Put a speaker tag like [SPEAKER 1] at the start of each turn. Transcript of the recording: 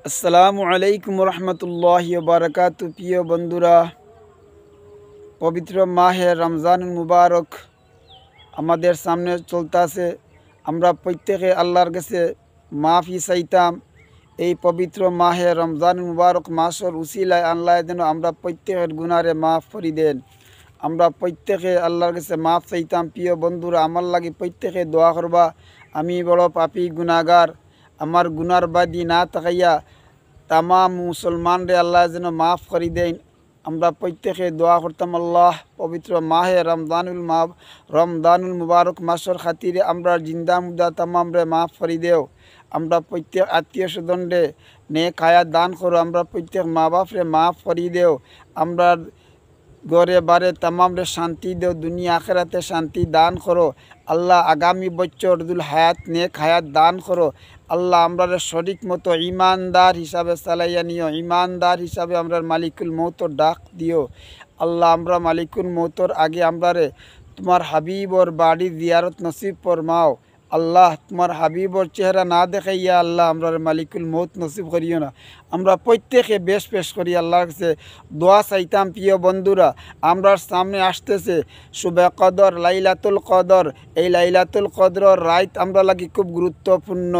[SPEAKER 1] আসসালামু আলাইকুম রহমতুল্লাহি বারাকাতু। প্রিয় বন্ধুরা, পবিত্র মাহে রমজানুল মুবারক আমাদের সামনে চলতেছে। আমরা প্রত্যেকে আল্লাহর কাছে মাফি চাইতাম। এই পবিত্র মাহে রমজানুল মুবারক মাসের উসিলায় আল্লাহ যেন আমরা প্রত্যেকের গুনারে মাফ করে দেন। আমরা প্রত্যেকে আল্লাহর কাছে মাফ চাইতাম। প্রিয় বন্ধুরা, আমার লাগে প্রত্যেকে দোয়া করবা। আমি বড় পাপী গুনাহগার, আমার গুনার বাদি না তাকাইয়া তামাম মুসলমানরে আল্লাহ যেন মাফ করে দেন। আমরা প্রত্যেকে দোয়া করতাম, আল্লাহ পবিত্র মাহে রমদানুল মুবারক মাসের খাতিরে আমরা জিন্দা মুদা তামাম রে মাফ করে দেও। আমরা প্রত্যেক আত্মীয় স্বজনরে নেক হায়াত দান করো। আমরা প্রত্যেক মা বাপরে মাফ করে দেও। আমরা গড়ে বারে তামাম রে শান্তি দেও, দুনিয়া আখেরাতে শান্তি দান করো। আল্লাহ আগামী বছর হায়াত নেক হায়াত দান করো। আল্লাহ আমরা সঠিক মতো ইমানদার হিসাবে চালাইয়া নিও। ইমানদার হিসাবে আমরা মালিকুল মৌতর ডাক দিও। আল্লাহ আমরা মালিকুল মৌতর আগে আমরা তোমার হাবিবর বাড়ি জিয়ারত নসিব ফরমাও। আল্লাহ তোমার হাবিবর চেহারা না দেখাইয়া আল্লাহ আমরা মালিকুল মৌত নসিব করিও না। আমরা প্রত্যেকে বেশ পেশ করি আল্লাহর কাছে দোয়া চাইতাম। প্রিয় বন্ধুরা, আমরা সামনে আসতেছে শুবে কদর, লাইলাতুল কদর। এই লাইলাতুল কদর রাত আমরা লাগি খুব গুরুত্বপূর্ণ।